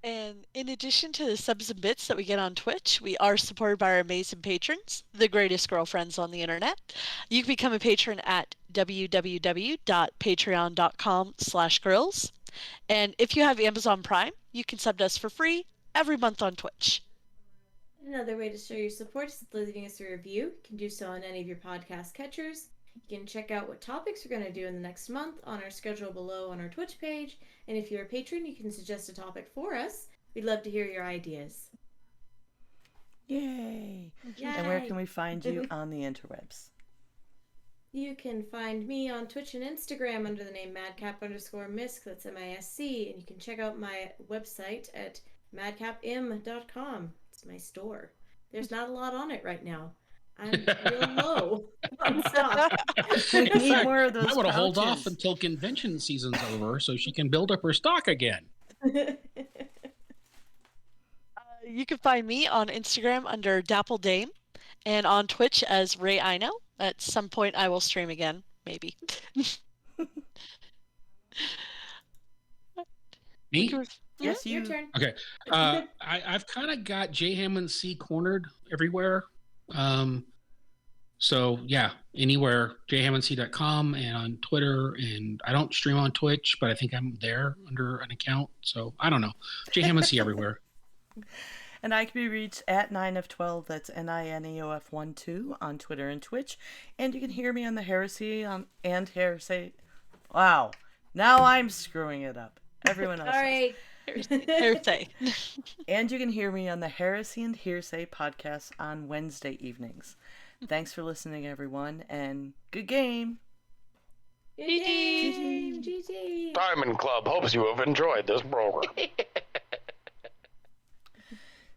And in addition to the subs and bits that we get on Twitch, we are supported by our amazing patrons, the greatest girlfriends on the internet. You can become a patron at www.patreon.com/grills. And if you have Amazon Prime, you can sub to us for free every month on Twitch. Another way to show your support is leaving us a review. You can do so on any of your podcast catchers. You can check out what topics we're going to do in the next month on our schedule below on our Twitch page. And if you're a patron, you can suggest a topic for us. We'd love to hear your ideas. Yay! Yay! And where can we find you on the interwebs? You can find me on Twitch and Instagram under the name madcap_misc. That's MISC. And you can check out my website at madcapim.com. It's my store. There's not a lot on it right now. I'm real low on stuff. We need more of those I want to hold off pouches. until convention season's over so she can build up her stock again. You can find me on Instagram under Dapple Dame and on Twitch as Ray Ino. At some point, I will stream again, maybe. Me? Yes, Your you. turn. Okay. I've kind of got J Hammond C cornered everywhere. So yeah, anywhere, jhammondc.com and on Twitter, and I don't stream on Twitch, but I think I'm there under an account. So I don't know. J Hammond C everywhere. And I can be reached at 9 of 12, that's NINEOF12 on Twitter and Twitch. And you can hear me on the Heresy and Heresy. Wow. Now I'm screwing it up. Everyone else. Sorry. Hearsay. And you can hear me on the Heresy and Hearsay podcast on Wednesday evenings. Thanks for listening, everyone, and good game. Good game. GG. Diamond Club hopes you have enjoyed this program.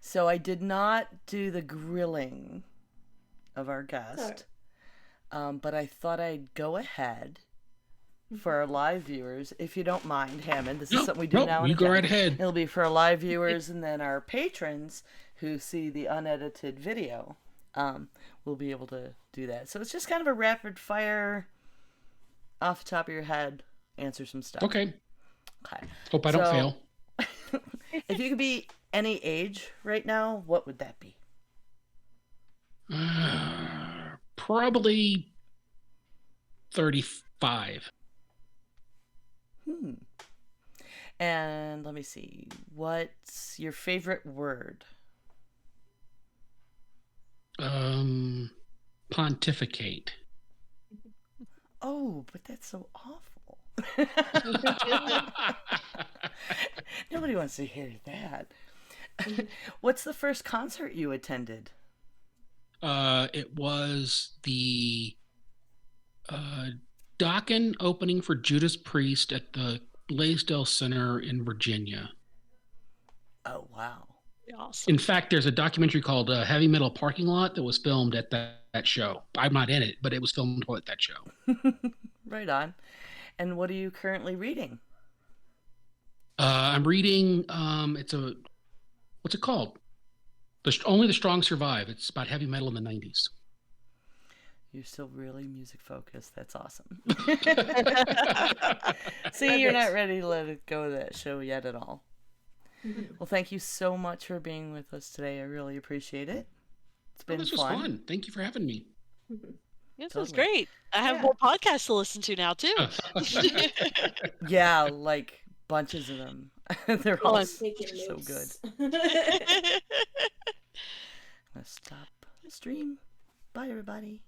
So I did not do the grilling of our guest, but I thought I'd go ahead for our live viewers, if you don't mind, Hammond. This is something we do now and you go again. right ahead. It'll be for our live viewers, and then our patrons who see the unedited video will be able to do that. So it's just kind of a rapid fire, off the top of your head, answer some stuff. Okay. Okay. Hope I don't fail. If you could be any age right now, what would that be? Probably 35. And let me see. What's your favorite word? Pontificate. Oh, but that's so awful. Nobody wants to hear that. What's the first concert you attended? It was the Dokken opening for Judas Priest at the Blaisdell Center in Virginia. Oh, wow. Awesome. In fact, there's a documentary called Heavy Metal Parking Lot that was filmed at that show. I'm not in it, but it was filmed at that show. Right on. And what are you currently reading? I'm reading, what's it called? Only the Strong Survive. It's about heavy metal in the 90s. You're still really music focused. That's awesome. See, you're not ready to let it go of that show yet at all. Well, thank you so much for being with us today. I really appreciate it. It's been This was fun. Thank you for having me. This was Totally. great. I have more podcasts to listen to now, too. Yeah, like bunches of them. They're all I'm so Taking good. notes. I'm gonna stop the stream. Bye, everybody.